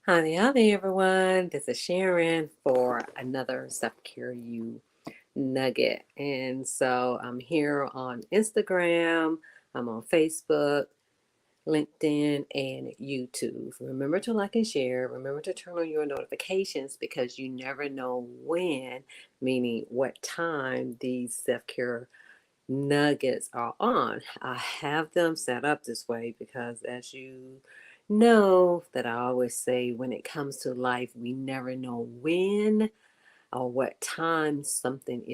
Howdy, howdy, everyone. This is Sharon for another Self Care You Nugget. And so I'm here on Instagram, I'm on Facebook, LinkedIn, and YouTube. Remember to like and share. Remember to turn on your notifications because you never know when, meaning what time, these self care nuggets are on. I have them set up this way because, as you know, that I always say, when it comes to life, we never know when or what time something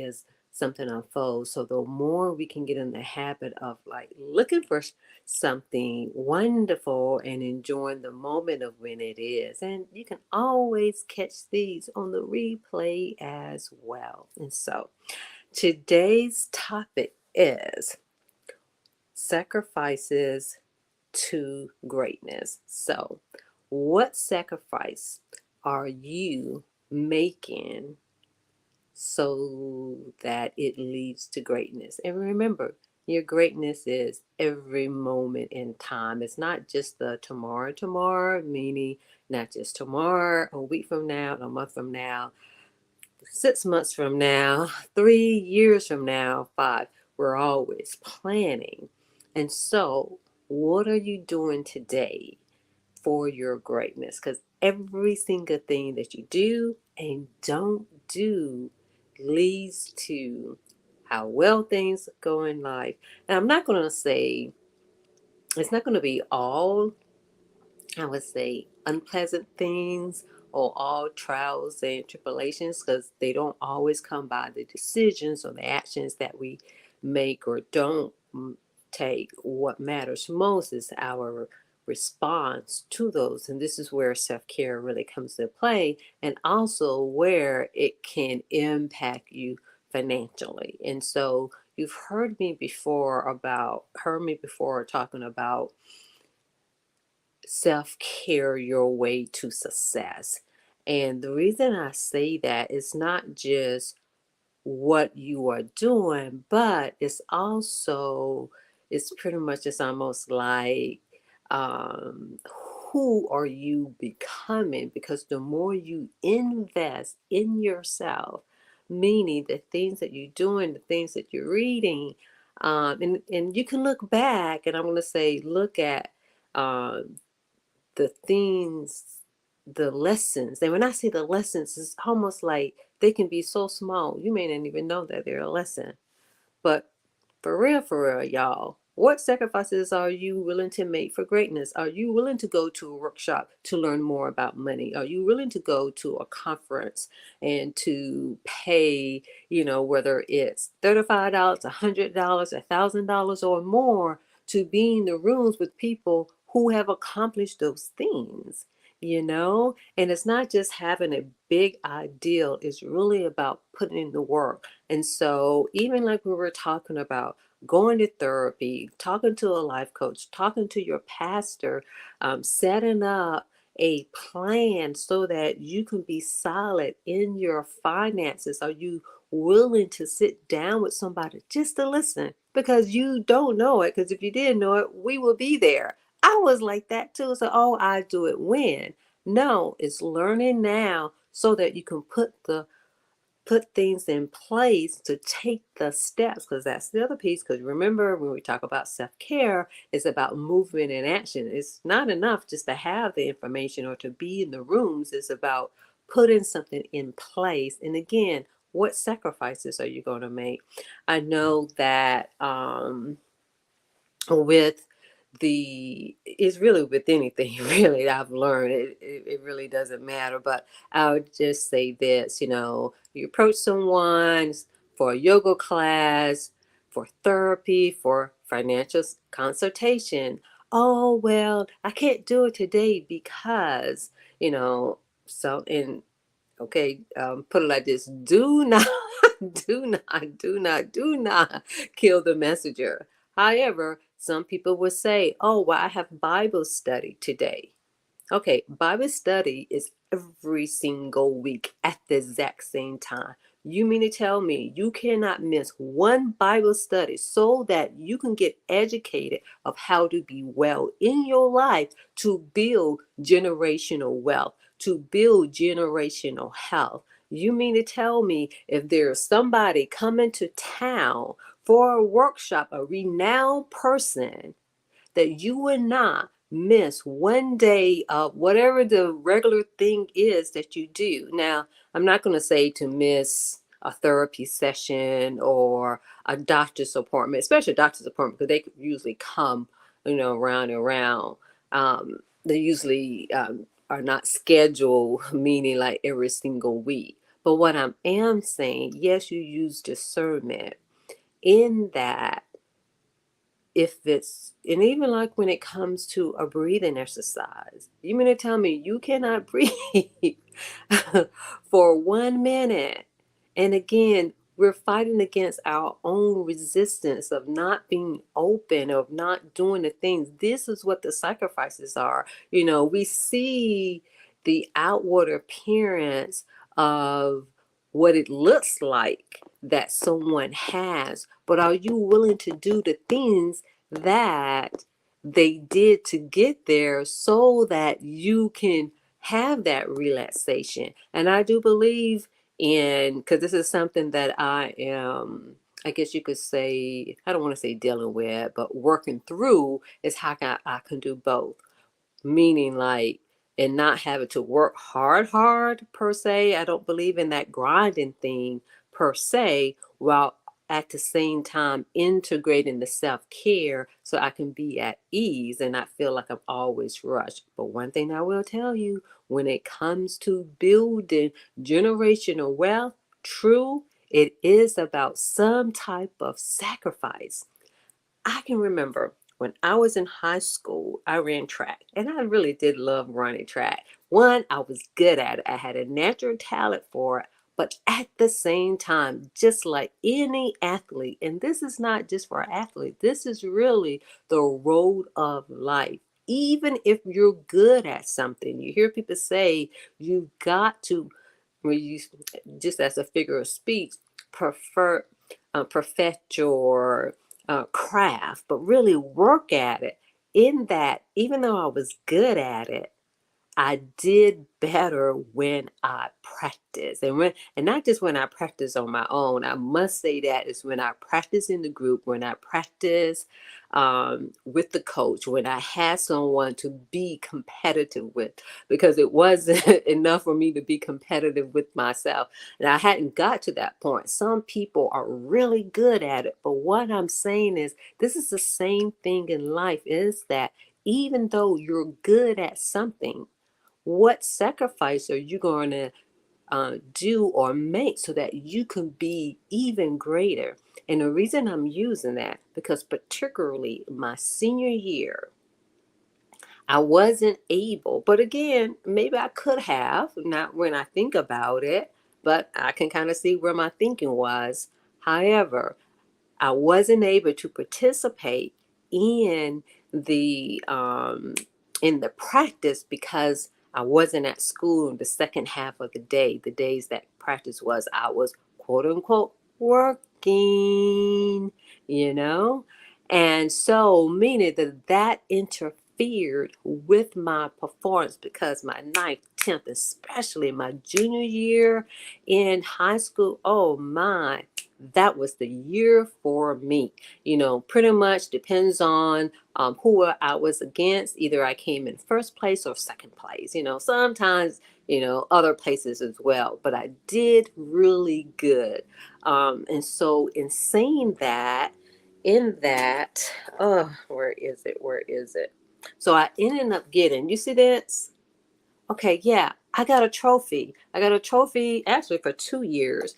unfolds. So the more we can get in the habit of like looking for something wonderful and enjoying the moment of when it is, and you can always catch these on the replay as well. And so today's topic is sacrifices to greatness. So, what sacrifice are you making so that it leads to greatness? And remember, your greatness is every moment in time. It's not just the tomorrow, meaning not just tomorrow, a week from now, a month from now, 6 months from now, 3 years from now, five. We're always planning. And so, what are you doing today for your greatness? Because every single thing that you do and don't do leads to how well things go in life. And I'm not going to say, it's not going to be all, I would say, unpleasant things or all trials and tribulations, because they don't always come by the decisions or the actions that we make or don't take. What matters most is our response to those. And this is where self care really comes into play, and also where it can impact you financially. And so you've heard me before talking about self care your way to success. And the reason I say that is not just what you are doing, but it's pretty much, it's almost like, um, who are you becoming? Because the more you invest in yourself, meaning the things that you're doing, the things that you're reading, and you can look back, and I'm going to say, look at um, the things, the lessons. And when I say the lessons, it's almost like they can be so small, you may not even know that they're a lesson. But for real, y'all, what sacrifices are you willing to make for greatness? Are you willing to go to a workshop to learn more about money? Are you willing to go to a conference and to pay, whether it's $35, $100, $1,000 or more, to be in the rooms with people who have accomplished those things? And it's not just having a big ideal, it's really about putting in the work. And so, even like we were talking about, going to therapy, talking to a life coach, talking to your pastor, setting up a plan so that you can be solid in your finances. Are you willing to sit down with somebody just to listen? Because you don't know it. Because if you did know it, we will be there. I was like that too. So, oh, I do it when. No, it's learning now so that you can put things in place to take the steps, because that's the other piece. Because remember, when we talk about self-care, it's about movement and action. It's not enough just to have the information or to be in the rooms. It's about putting something in place. And again, what sacrifices are you going to make? I know that with it's really with anything really, I've learned it really doesn't matter. But I would just say this, you approach someone for a yoga class, for therapy, for financial consultation. Oh, well, I can't do it today because, so in okay, put it like this: do not, do not kill the messenger. However, some people would say, oh, well, I have Bible study today. Okay, Bible study is every single week at the exact same time. You mean to tell me you cannot miss one Bible study so that you can get educated of how to be well in your life to build generational wealth, to build generational health? You mean to tell me if there's somebody coming to town for a workshop, a renowned person, that you would not miss one day of whatever the regular thing is that you do. Now, I'm not going to say to miss a therapy session or a doctor's appointment, especially a doctor's appointment, because they usually come, round and round. They usually are not scheduled, meaning like every single week. But what I am saying, yes, you use discernment in that, if it's, and even like when it comes to a breathing exercise, you mean to tell me you cannot breathe for 1 minute? And again, we're fighting against our own resistance of not being open, of not doing the things. This is what the sacrifices are. We see the outward appearance of what it looks like that someone has, but are you willing to do the things that they did to get there so that you can have that relaxation? And I do believe in, because this is something that I am, I guess you could say, I don't want to say dealing with, but working through, is how I can do both. Meaning like, and not having to work hard per se. I don't believe in that grinding thing per se, while at the same time integrating the self-care so I can be at ease and not feel like I'm always rushed. But one thing I will tell you, when it comes to building generational wealth, true, it is about some type of sacrifice. I can remember when I was in high school, I ran track, and I really did love running track. One, I was good at it. I had a natural talent for it, but at the same time, just like any athlete, and this is not just for athletes, this is really the road of life. Even if you're good at something, you hear people say you've got to, when you, just as a figure of speech, prefer perfect your craft, but really work at it. In that, even though I was good at it, I did better when I practice, and not just when I practice on my own. I must say that is when I practice in the group, when I practice with the coach, when I had someone to be competitive with, because it wasn't enough for me to be competitive with myself, and I hadn't got to that point. Some people are really good at it, but what I'm saying is, this is the same thing in life. Is that even though you're good at something, what sacrifice are you going to do or make so that you can be even greater? And the reason I'm using that, because particularly my senior year, I wasn't able, but again, maybe I could have, not when I think about it, but I can kind of see where my thinking was. However, I wasn't able to participate in the um, in the practice because I wasn't at school in the second half of the day. The days that practice was, I was quote unquote working, you know, and so meaning that interfered with my performance, because my ninth, 10th, especially my junior year in high school, oh my, that was the year for me. Pretty much depends on who I was against. Either I came in first place or second place. Sometimes, other places as well. But I did really good. And so in saying that, in that, where is it? Where is it? So I ended up getting, you see this? Okay, yeah, I got a trophy. I got a trophy actually for 2 years,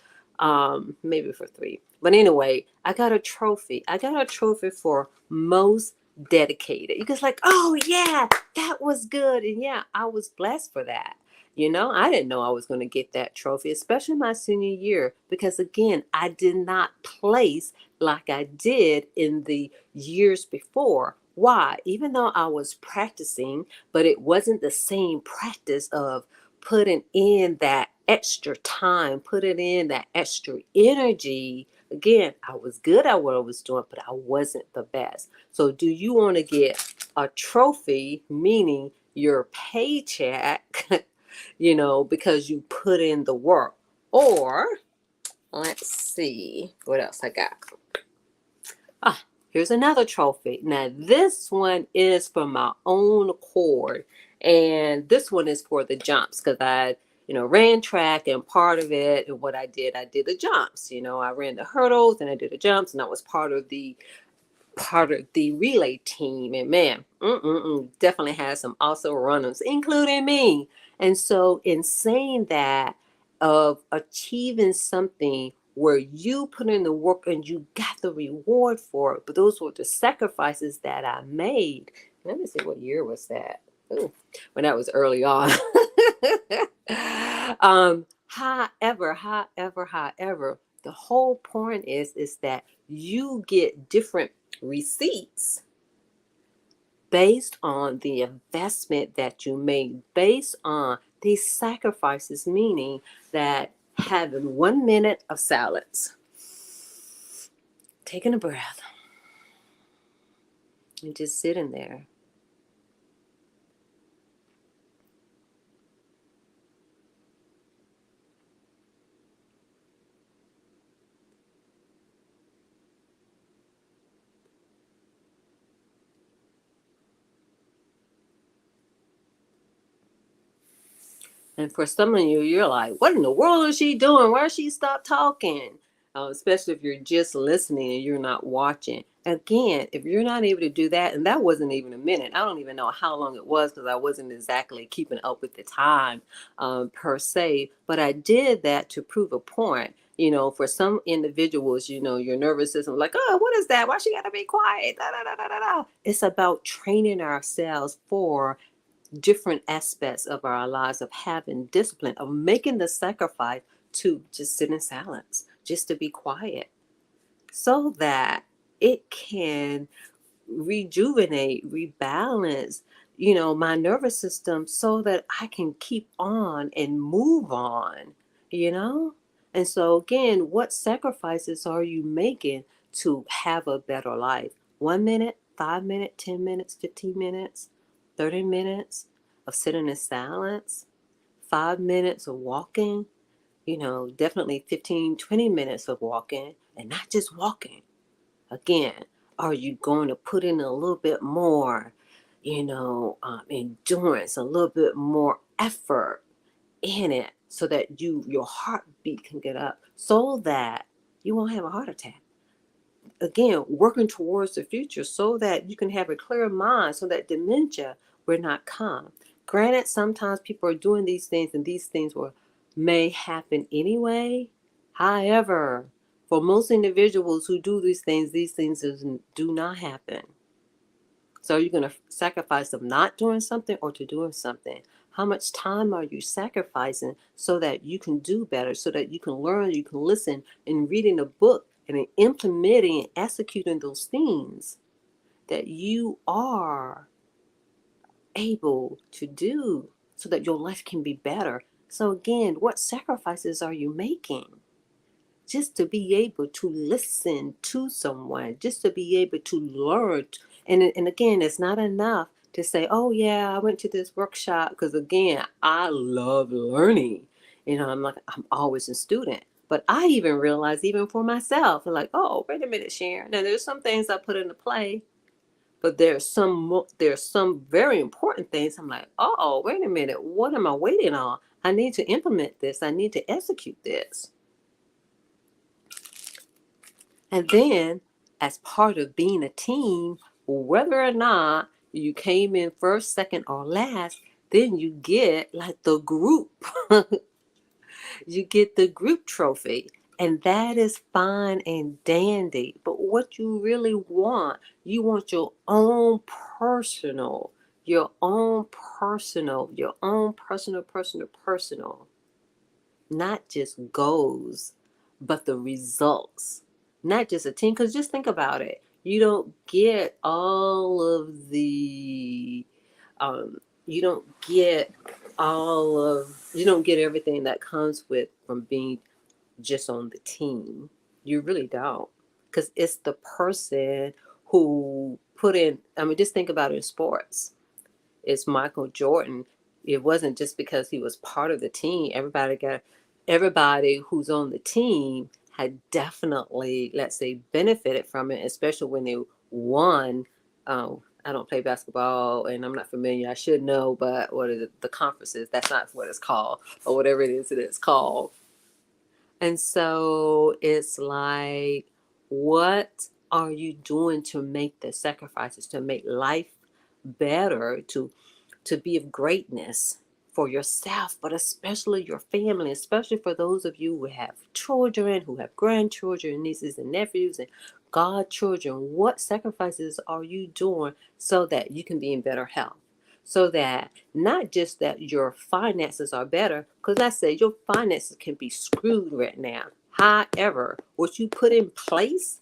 maybe for three. But anyway, I got a trophy. I got a trophy for most dedicated. You guys like, oh yeah, that was good. And yeah, I was blessed for that. I didn't know I was going to get that trophy, especially my senior year, because again, I did not place like I did in the years before. Why? Even though I was practicing, but it wasn't the same practice of putting in that extra time, putting in that extra energy. Again, I was good at what I was doing, but I wasn't the best. So, do you want to get a trophy, meaning your paycheck, because you put in the work? Or, let's see what else I got. Ah, here's another trophy. Now, this one is for my own accord. And this one is for the jumps because I, ran track, and part of it and what I did the jumps. I ran the hurdles and I did the jumps, and I was part of the relay team. And man, definitely had some awesome runners, including me. And so, in saying that, of achieving something where you put in the work and you got the reward for it, but those were the sacrifices that I made. Let me see, what year was that? Ooh, when that was early on. However, the whole point is that you get different receipts based on the investment that you made, based on these sacrifices, meaning that having 1 minute of silence, taking a breath, and just sitting there. And for some of you, you're like, what in the world is she doing? Why she stop talking? Especially if you're just listening and you're not watching. Again, if you're not able to do that, and that wasn't even a minute. I don't even know how long it was because I wasn't exactly keeping up with the time per se. But I did that to prove a point. For some individuals, your nervous system, like, oh, what is that? Why she got to be quiet? Da, da, da, da, da, da. It's about training ourselves for different aspects of our lives, of having discipline, of making the sacrifice to just sit in silence, just to be quiet, so that it can rejuvenate, rebalance, my nervous system so that I can keep on and move on, you know? And so, again, what sacrifices are you making to have a better life? 1 minute, 5 minutes, 10 minutes, 15 minutes, 30 minutes of sitting in silence, 5 minutes of walking, definitely 15, 20 minutes of walking, and not just walking. Again, are you going to put in a little bit more, endurance, a little bit more effort in it so that your heartbeat can get up so that you won't have a heart attack? Again, working towards the future so that you can have a clear mind so that dementia will not come. Granted, sometimes people are doing these things and these things may happen anyway. However, for most individuals who do these things do not happen. So you're going to sacrifice of not doing something or to doing something. How much time are you sacrificing so that you can do better, so that you can learn, you can listen, and reading a book and then implementing and executing those things that you are able to do so that your life can be better? So again, what sacrifices are you making? Just to be able to listen to someone, just to be able to learn. And again, it's not enough to say, oh, yeah, I went to this workshop, because again, I love learning. I'm always a student. But I even realize, even for myself, like, oh, wait a minute, Sharon. Now, there's some things I put into play, but there's some very important things. I'm like, oh, wait a minute, what am I waiting on? I need to implement this. I need to execute this. And then, as part of being a team, whether or not you came in first, second, or last, then you get like the group. You get the group trophy. And that is fine and dandy. But what you really want, you want your own personal, not just goals, but the results. Not just a team, because just think about it. You don't get all of the, um, you don't get you don't get everything that comes with from being just on the team. You really don't. Because it's the person who put in, I mean, just think about it in sports. It's Michael Jordan. It wasn't just because he was part of the team. Everybody who's on the team had definitely, let's say, benefited from it, especially when they won. I don't play basketball and I'm not familiar. I should know, but what are the conferences? That's not what it's called, or whatever it is that it's called. And so it's like, what are you doing to make the sacrifices, to make life better, to be of greatness for yourself, but especially your family, especially for those of you who have children, who have grandchildren, nieces and nephews, and godchildren? What sacrifices are you doing so that you can be in better health? So that not just that your finances are better, because I say your finances can be screwed right now. However, what you put in place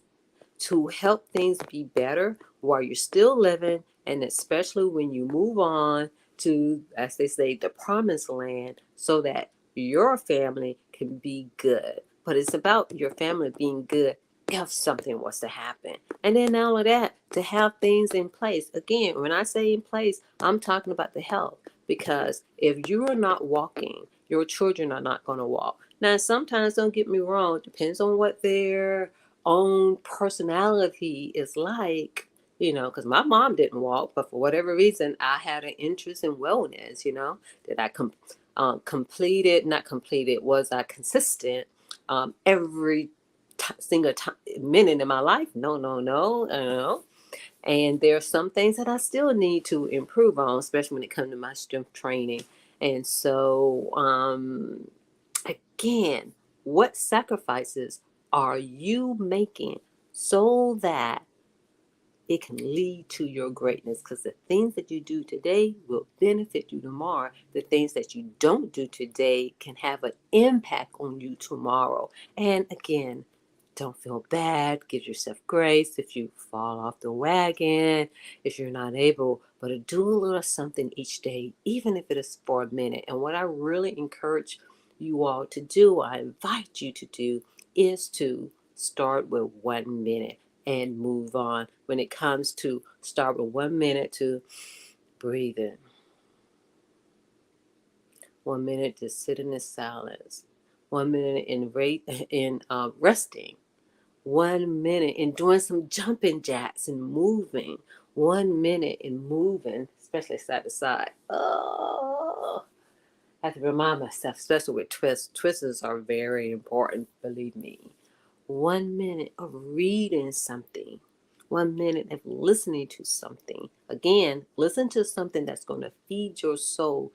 to help things be better while you're still living, and especially when you move on to, as they say, the promised land, so that your family can be good. But it's about your family being good if something was to happen. And then all of that, to have things in place. Again, when I say in place, I'm talking about the health. Because if you are not walking, your children are not going to walk. Now, sometimes, don't get me wrong, it depends on what their own personality is like, because my mom didn't walk, but for whatever reason, I had an interest in wellness, that I completed, not completed, was I consistent every single minute in my life? No, no, no, no. And there are some things that I still need to improve on, especially when it comes to my strength training. And so, again, what sacrifices are you making so that it can lead to your greatness? Because the things that you do today will benefit you tomorrow. The things that you don't do today can have an impact on you tomorrow. And again, don't feel bad. Give yourself grace if you fall off the wagon, if you're not able, but to do a little something each day, even if it is for a minute. And what I really encourage you all to do, I invite you to do, is to start with 1 minute and move on. When it comes to start with 1 minute to breathe in, 1 minute to sit in the silence, 1 minute in resting, 1 minute in doing some jumping jacks and moving, 1 minute in moving, especially side to side. Oh, I have to remind myself, especially with twists. Twists are very important, believe me. 1 minute of reading something, 1 minute of listening to something. Again, listen to something that's going to feed your soul.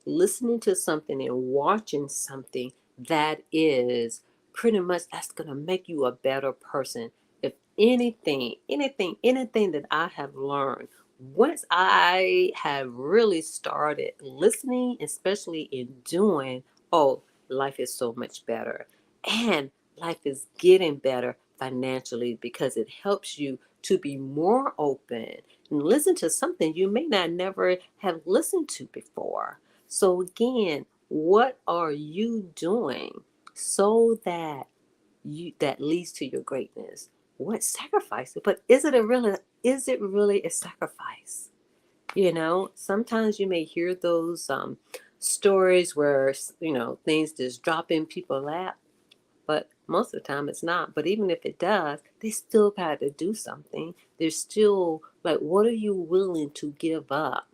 Listening to something and watching something that is pretty much, that's going to make you a better person. If anything that I have learned, once I have really started listening, especially in doing, oh, life is so much better. And life is getting better financially because it helps you to be more open and listen to something you may not never have listened to before. So again, what are you doing so that that leads to your greatness? What sacrifice? But is it really a sacrifice? Sometimes you may hear those stories where things just drop in people's lap, but most of the time it's not. But even if it does, they still got to do something. They're still like, what are you willing to give up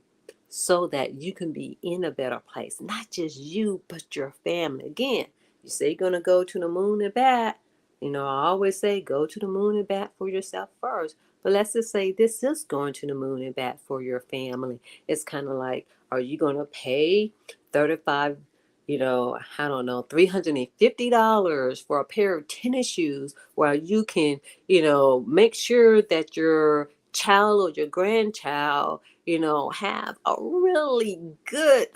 so that you can be in a better place? Not just you, but your family. Again, you say you're going to go to the moon and back. I always say go to the moon and back for yourself first. But let's just say this is going to the moon and back for your family. It's kind of like, are you going to pay 35, I don't know, $350 for a pair of tennis shoes while you can, make sure that your child or your grandchild, have a really good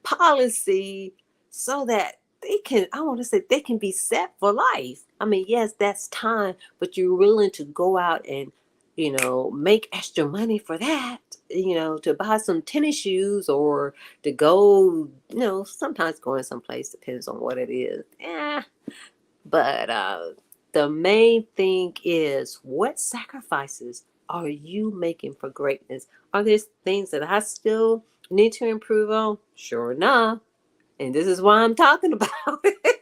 policy so that I want to say they can be set for life. I mean, yes, that's time, but you're willing to go out and, make extra money for that, to buy some tennis shoes or to go, sometimes going someplace depends on what it is. Yeah. But the main thing is, what sacrifices are you making for greatness? Are there things that I still need to improve on? Sure enough. And this is why I'm talking about it.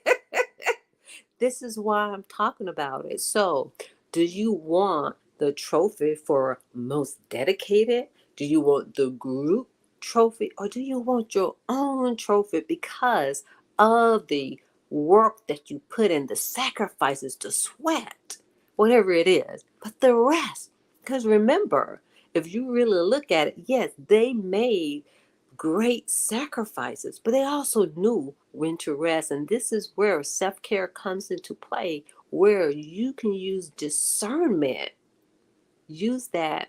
This is why I'm talking about it. So, do you want the trophy for most dedicated? Do you want the group trophy? Or do you want your own trophy because of the work that you put in, the sacrifices, the sweat, whatever it is? But the rest, because remember, if you really look at it, yes, they made great sacrifices, but they also knew when to rest. And this is where self care comes into play, where you can use discernment, use that,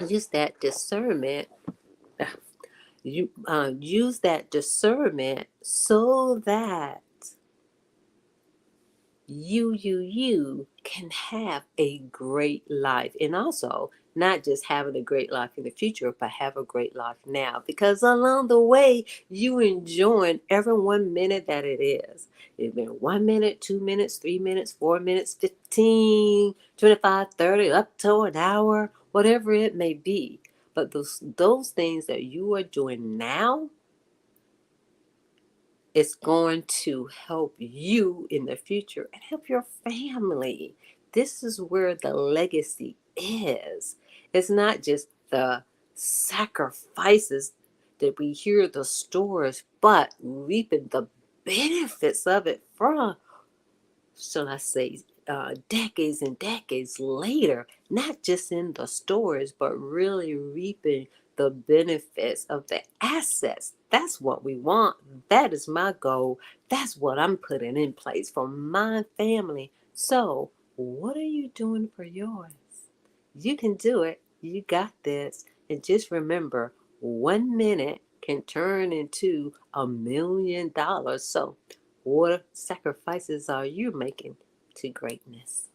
use that discernment. You use that discernment so that you can have a great life, and also not just having a great life in the future, but have a great life now, because along the way you enjoying every 1 minute that it is. It's been 1 minute, 2 minutes, 3 minutes, 4 minutes, 15, 25, 30, up to an hour, whatever it may be. But those things that you are doing now, it's going to help you in the future and help your family. This is where the legacy is. It's not just the sacrifices that we hear the stories, but reaping the benefits of it from, shall I say, decades and decades later, not just in the stories, but really reaping the benefits of the assets. That's what we want. That is my goal. That's what I'm putting in place for my family. So, what are you doing for yours? You can do it. You got this. And just remember, 1 minute can turn into $1 million. So, what sacrifices are you making to greatness?